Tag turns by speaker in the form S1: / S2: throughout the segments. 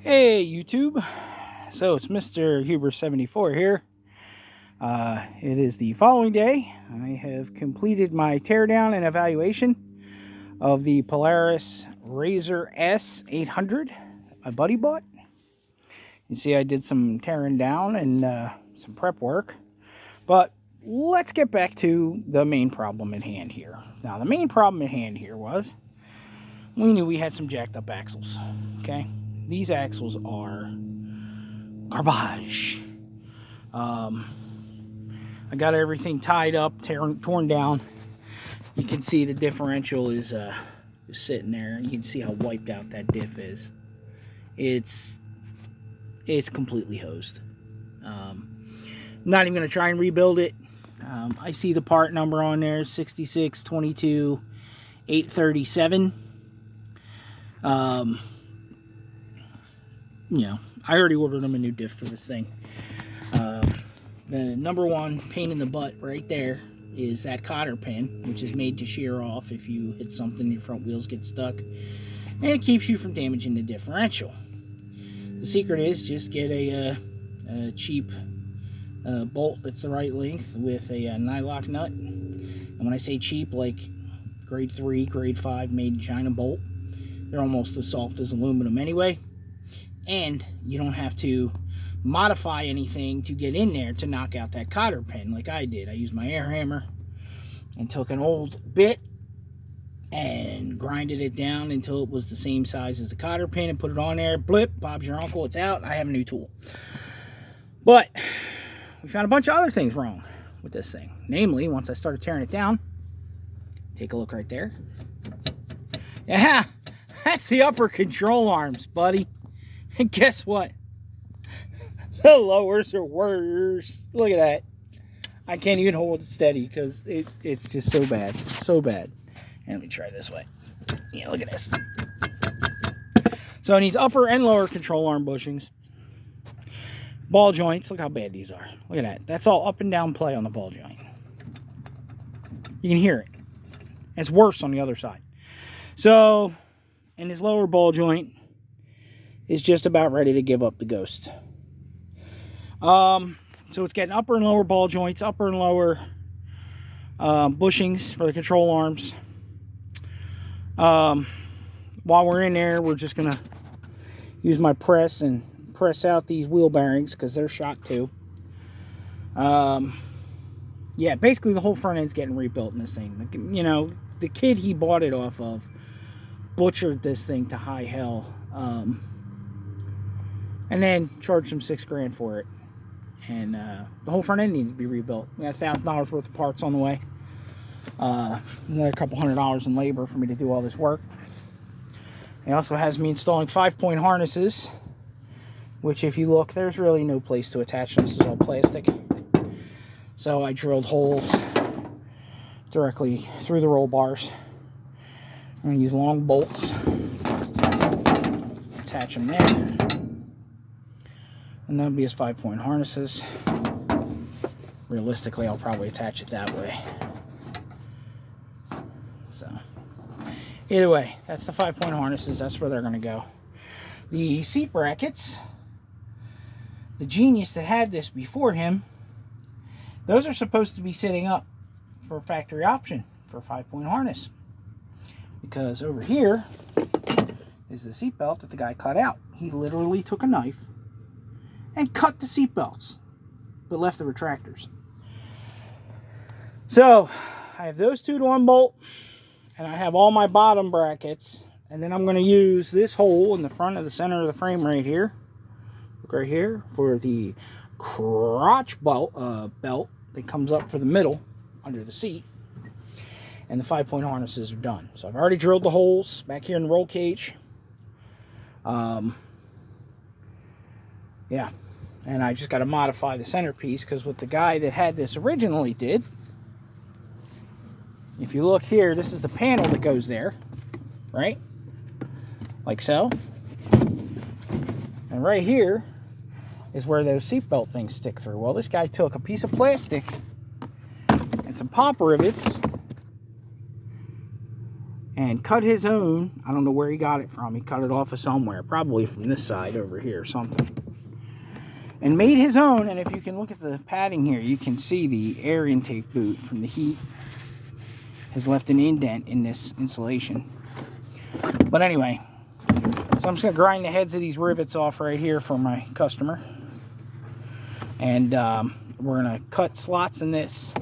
S1: Hey YouTube, so it's Mr. Huber74 here. It is the following day. I have completed my teardown and evaluation of the Polaris Razor S800 my buddy bought. You see I did some tearing down and some prep work, but let's get back to the main problem at hand here. Now the main problem at hand here was we knew we had some jacked up axles, okay? These axles are garbage. I got everything tied up, torn down. You can see the differential is sitting there. You can see how wiped out that diff is. It's completely hosed. Not even gonna try and rebuild it. I see the part number on there, 6622 837. You know, I already ordered them a new diff for this thing. The number one pain in the butt right there is that cotter pin, which is made to shear off if you hit something, your front wheels get stuck, and it keeps you from damaging the differential. The secret is just get a cheap bolt that's the right length with a nylock nut. And when I say cheap, like grade 3, grade 5 made in China bolt. They're almost as soft as aluminum anyway. And you don't have to modify anything to get in there to knock out that cotter pin like I did. I used my air hammer and took an old bit and grinded it down until it was the same size as the cotter pin and put it on there. Blip, Bob's your uncle, it's out. I have a new tool. But we found a bunch of other things wrong with this thing. Namely, once I started tearing it down, take a look right there. Yeah, that's the upper control arms, buddy. And guess what? The lowers are worse. Look at that. I can't even hold it steady because it's just so bad. It's so bad. And let me try this way. Yeah, look at this. So in these upper and lower control arm bushings, ball joints, look how bad these are. Look at that. That's all up and down play on the ball joint. You can hear it. It's worse on the other side. So in this lower ball joint is just about ready to give up the ghost. So it's getting upper and lower ball joints, upper and lower bushings for the control arms. While we're in there, we're just gonna use my press and press out these wheel bearings because they're shot too. Yeah, basically the whole front end's getting rebuilt in this thing. You know, the kid he bought it off of butchered this thing to high hell, and then charged him $6 grand for it. And the whole front end needed to be rebuilt. We got $1,000 worth of parts on the way. Another couple $100 in labor for me to do all this work. He also has me installing 5-point harnesses, which if you look, there's really no place to attach them. This is all plastic. So I drilled holes directly through the roll bars. I'm going to use long bolts. Attach them there. And that'll be his 5-point harnesses. Realistically, I'll probably attach it that way. So, either way, that's the 5-point harnesses. That's where they're going to go. The seat brackets, the genius that had this before him, those are supposed to be sitting up for a factory option for a 5-point harness. Because over here is the seat belt that the guy cut out. He literally took a knife and cut the seat belts, but left the retractors. So I have those two to unbolt, and I have all my bottom brackets, and then I'm going to use this hole in the front of the center of the frame right here, look right here, for the crotch belt that comes up for the middle under the seat, and the 5-point harnesses are done. So I've already drilled the holes back here in the roll cage. Yeah, and I just got to modify the centerpiece, because what the guy that had this originally did, if you look here, this is the panel that goes there, right? Like so. And right here is where those seatbelt things stick through. Well, this guy took a piece of plastic and some pop rivets and cut his own. I don't know where he got it from. He cut it off of somewhere, probably from this side over here or something, and made his own. And if you can look at the padding here, you can see the air intake boot from the heat has left an indent in this insulation. But anyway, so I'm just going to grind the heads of these rivets off right here for my customer. And we're going to cut slots in this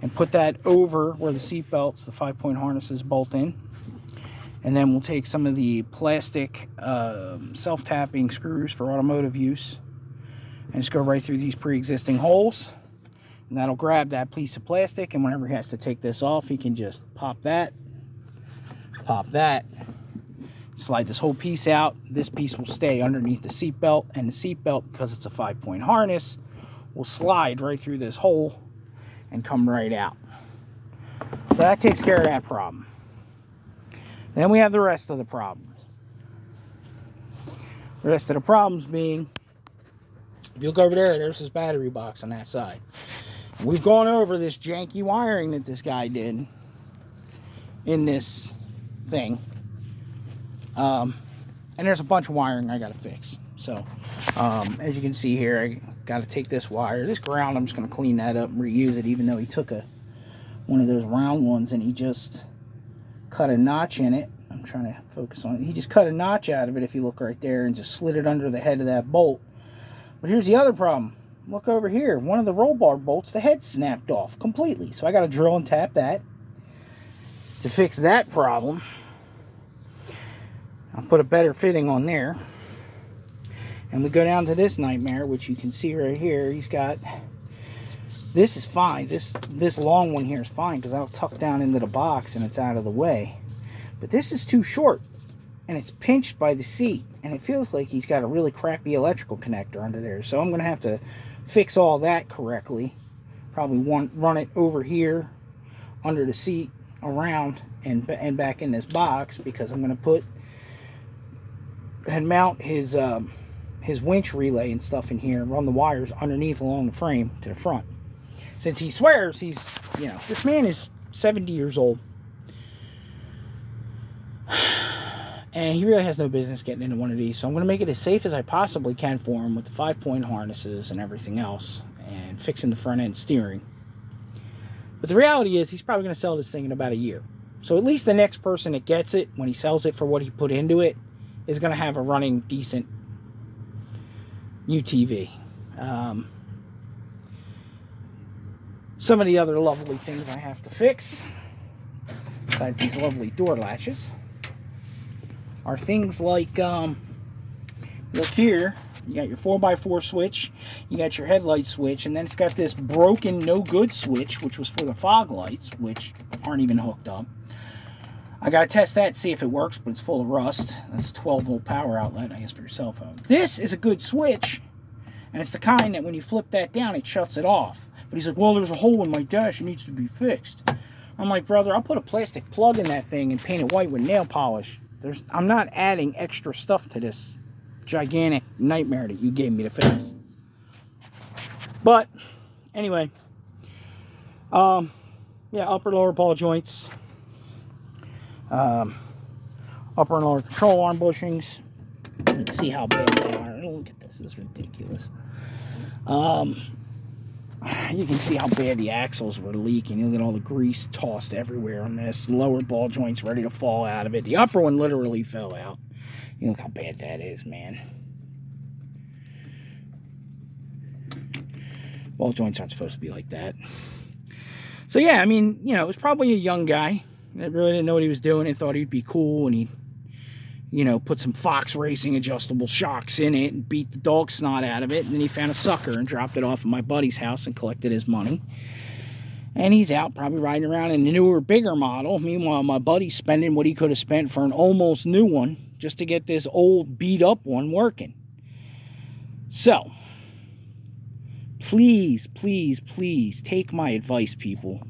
S1: and put that over where the seat belts, the 5-point harnesses, bolt in. And then we'll take some of the plastic self-tapping screws for automotive use and just go right through these pre-existing holes. And that'll grab that piece of plastic, and whenever he has to take this off, he can just pop that, slide this whole piece out. This piece will stay underneath the seat belt, and the seat belt, because it's a 5-point harness, will slide right through this hole and come right out. So that takes care of that problem. Then we have the rest of the problems. The rest of the problems being, if you look over there, there's this battery box on that side. We've gone over this janky wiring that this guy did in this thing. And there's a bunch of wiring I got to fix. So, as you can see here, I got to take this wire. This ground, I'm just going to clean that up and reuse it, even though he took one of those round ones and he just cut a notch in it. I'm trying to focus on it. He just cut a notch out of it, if you look right there, and just slid it under the head of that bolt. But here's the other problem. Look over here. One of the roll bar bolts, the head snapped off completely. So I got to drill and tap that to fix that problem. I'll put a better fitting on there. And we go down to this nightmare, which you can see right here. He's got, this is fine. This long one here is fine because I'll tuck down into the box and it's out of the way. But this is too short and it's pinched by the seat. And it feels like he's got a really crappy electrical connector under there. So I'm going to have to fix all that correctly. Probably run it over here under the seat, around and back in this box, because I'm going to put and mount his winch relay and stuff in here and run the wires underneath along the frame to the front. Since he swears he's, you know, this man is 70 years old and he really has no business getting into one of these. So I'm going to make it as safe as I possibly can for him with the 5-point harnesses and everything else, and fixing the front end steering. But the reality is he's probably going to sell this thing in about a year. So at least the next person that gets it, when he sells it for what he put into it, is going to have a running decent UTV. Some of the other lovely things I have to fix, besides these lovely door latches, are things like, look here, you got your 4x4 switch, you got your headlight switch, and then it's got this broken no good switch, which was for the fog lights, which aren't even hooked up. I gotta test that, see if it works, but it's full of rust. That's a 12-volt power outlet, I guess, for your cell phone. This is a good switch, and it's the kind that when you flip that down, it shuts it off. But he's like, well, there's a hole in my dash, it needs to be fixed. I'm like, brother, I'll put a plastic plug in that thing and paint it white with nail polish. I'm not adding extra stuff to this gigantic nightmare that you gave me to fix. But anyway, yeah, upper lower ball joints, upper and lower control arm bushings. You can see how bad they are. Look at this. This is ridiculous. You can see how bad the axles were leaking. You look at all the grease tossed everywhere on this. Lower ball joints ready to fall out of it. The upper one literally fell out. You look how bad that is, man. Ball joints aren't supposed to be like that. So yeah, I mean, you know, it was probably a young guy that really didn't know what he was doing and thought he'd be cool, and he, you know, put some Fox Racing adjustable shocks in it and beat the dog snot out of it, and then he found a sucker and dropped it off at my buddy's house and collected his money. And he's out probably riding around in the newer, bigger model. Meanwhile, my buddy's spending what he could have spent for an almost new one just to get this old, beat-up one working. So, please, please, please take my advice, people.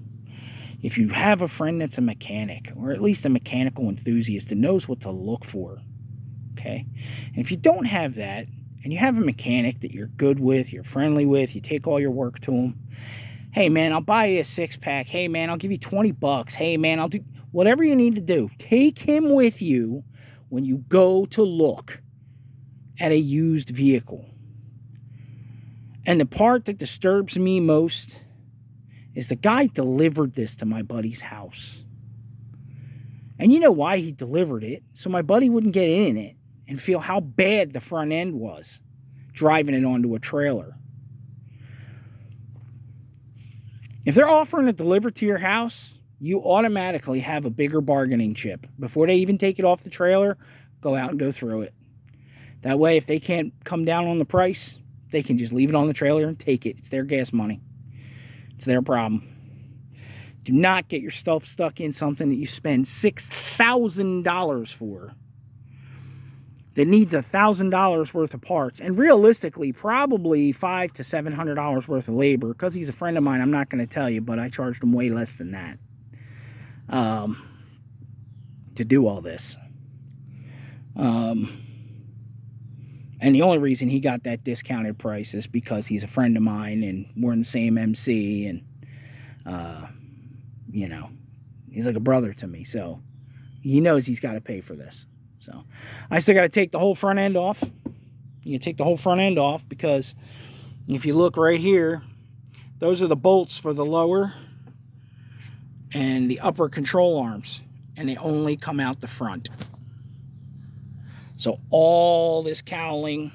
S1: If you have a friend that's a mechanic, or at least a mechanical enthusiast that knows what to look for, okay? And if you don't have that, and you have a mechanic that you're good with, you're friendly with, you take all your work to him, hey man, I'll buy you a 6-pack, hey man, I'll give you 20 bucks, hey man, I'll do whatever you need to do, take him with you when you go to look at a used vehicle. And the part that disturbs me most is the guy delivered this to my buddy's house. And you know why he delivered it? So my buddy wouldn't get in it and feel how bad the front end was driving it onto a trailer. If they're offering to deliver to your house, you automatically have a bigger bargaining chip. Before they even take it off the trailer, go out and go through it. That way, if they can't come down on the price, they can just leave it on the trailer and take it. It's their gas money. It's their problem. Do not get your stuff stuck in something that you spend $6,000 for, that needs $1,000 worth of parts, and realistically probably $500 to $700 worth of labor. Because he's a friend of mine, I'm not going to tell you, but I charged him way less than that to do all this. And the only reason he got that discounted price is because he's a friend of mine and we're in the same MC, and you know, he's like a brother to me, so he knows he's got to pay for this. So I still got to take the whole front end off. You take the whole front end off because if you look right here, those are the bolts for the lower and the upper control arms, and they only come out the front. So all this cowling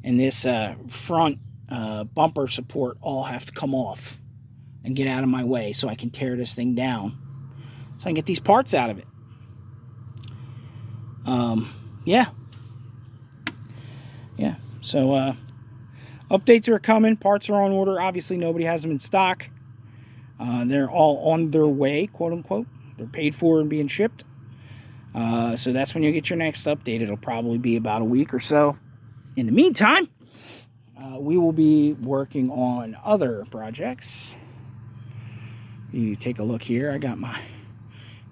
S1: and this front bumper support all have to come off and get out of my way so I can tear this thing down, so I can get these parts out of it. Yeah. So updates are coming. Parts are on order. Obviously, nobody has them in stock. They're all on their way, quote unquote. They're paid for and being shipped. So that's when you get your next update. It'll probably be about a week or so. In the meantime, we will be working on other projects. You take a look here. I got my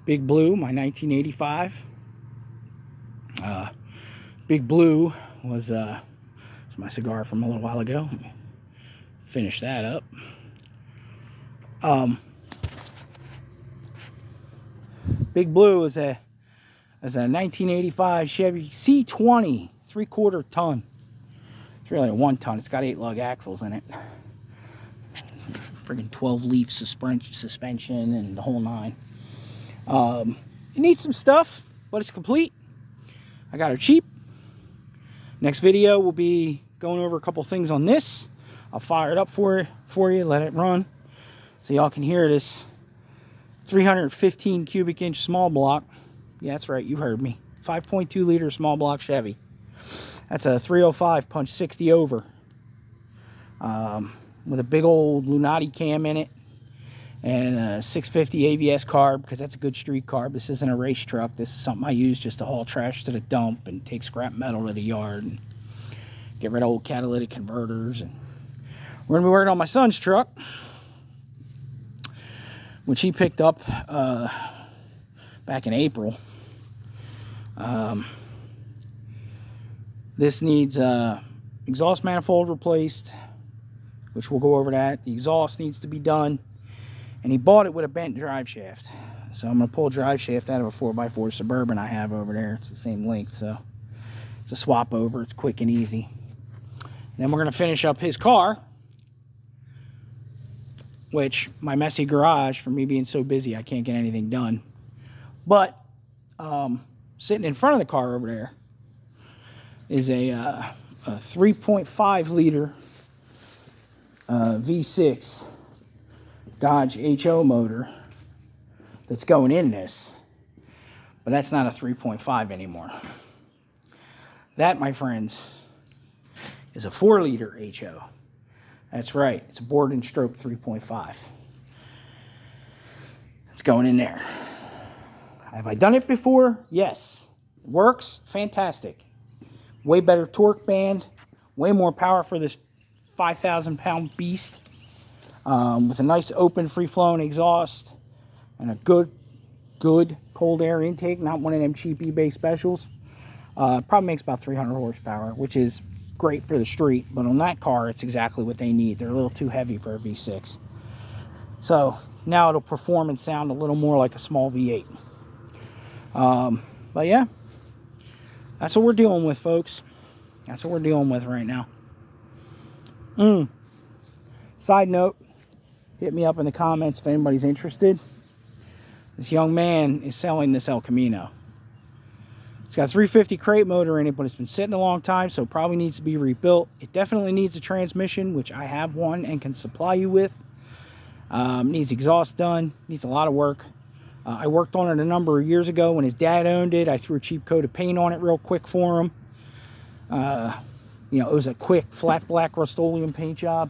S1: Big Blue, my 1985. Big Blue was my cigar from a little while ago. Finish that up. Big Blue is a 1985 Chevy C20 3/4 ton. It's really a 1 ton. It's got 8 lug axles in it. Friggin' 12-leaf suspension and the whole nine. It needs some stuff, but it's complete. I got her cheap. Next video will be going over a couple things on this. I'll fire it up for you, let it run, so y'all can hear this 315 cubic inch small block. Yeah, that's right, you heard me. 5.2 liter small block Chevy. That's a 305 punch 60 over. With a big old Lunati cam in it. And a 650 AVS carb, because that's a good street carb. This isn't a race truck. This is something I use just to haul trash to the dump and take scrap metal to the yard and get rid of old catalytic converters. And we're going to be working on my son's truck, which he picked up back in April. This needs exhaust manifold replaced, which we'll go over that. The exhaust needs to be done. And he bought it with a bent drive shaft. So I'm going to pull a drive shaft out of a 4x4 Suburban I have over there. It's the same length, so it's a swap over. It's quick and easy. And then we're going to finish up his car, which my messy garage, for me being so busy, I can't get anything done. But sitting in front of the car over there is a 3.5 liter V6 Dodge HO motor that's going in this, but that's not a 3.5 anymore. That, my friends, is a 4 liter HO. That's right, it's a board and stroke 3.5. It's going in there. Have I done it before? Yes. It works fantastic. Way better torque band, way more power for this 5,000 pound beast. With a nice open free-flowing exhaust and a good cold air intake, not one of them cheap eBay specials. Probably makes about 300 horsepower, which is great for the street, but on that car it's exactly what they need. They're a little too heavy for a V6. So now it'll perform and sound a little more like a small V8. But yeah, that's what we're dealing with, folks. That's what we're dealing with right now. Side note, hit me up in the comments if anybody's interested. This young man is selling this El Camino. It's got a 350 crate motor in it, but it's been sitting a long time, so it probably needs to be rebuilt. It definitely needs a transmission, which I have one and can supply you with. Needs exhaust done, needs a lot of work. I worked on it a number of years ago when his dad owned it. I threw a cheap coat of paint on it real quick for him. You know, it was a quick flat black Rust-Oleum paint job.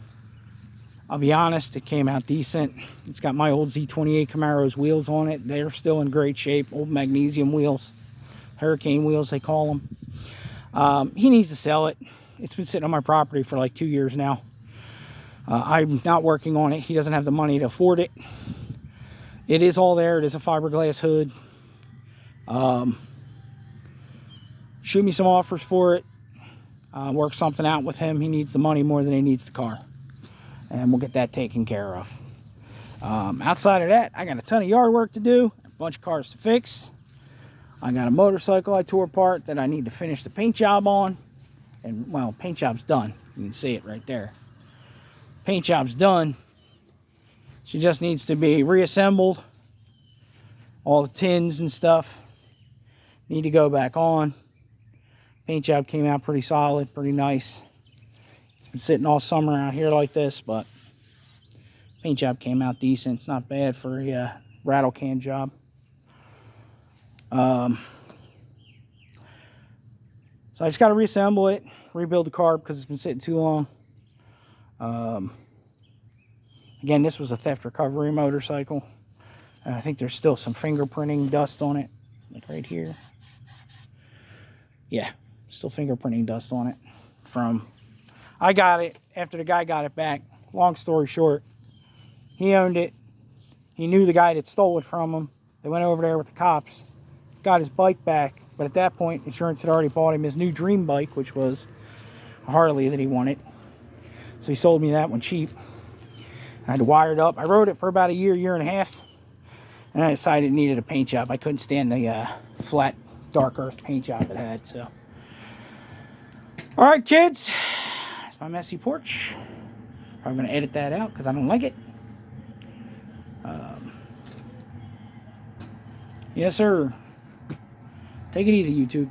S1: I'll be honest, it came out decent. It's got my old Z28 Camaro's wheels on it. They're still in great shape, old magnesium wheels. Hurricane wheels, they call them. He needs to sell it. It's been sitting on my property for like 2 years now. I'm not working on it. He doesn't have the money to afford it. It is all there. It is a fiberglass hood. Shoot me some offers for it. Work something out with him. He needs the money more than he needs the car. And we'll get that taken care of. Outside of that, I got a ton of yard work to do. A bunch of cars to fix. I got a motorcycle I tore apart that I need to finish the paint job on. And, well, paint job's done. You can see it right there. Paint job's done. She just needs to be reassembled. All the tins and stuff need to go back on. Paint job came out pretty solid, pretty nice. It's been sitting all summer out here like this, but paint job came out decent. It's not bad for a rattle can job. So I just got to reassemble it, rebuild the car because it's been sitting too long. Again, this was a theft recovery motorcycle. I think there's still some fingerprinting dust on it, like right here. Yeah, still fingerprinting dust on it from, I got it after the guy got it back. Long story short, he owned it. He knew the guy that stole it from him. They went over there with the cops, got his bike back, but at that point, insurance had already bought him his new dream bike, which was a Harley that he wanted. So he sold me that one cheap. I had to wire it up. I rode it for about a year, year and a half, and I decided it needed a paint job. I couldn't stand the flat, dark earth paint job it had. So, all right, kids, it's my messy porch. I'm going to edit that out because I don't like it. Yes, sir. Take it easy, YouTube.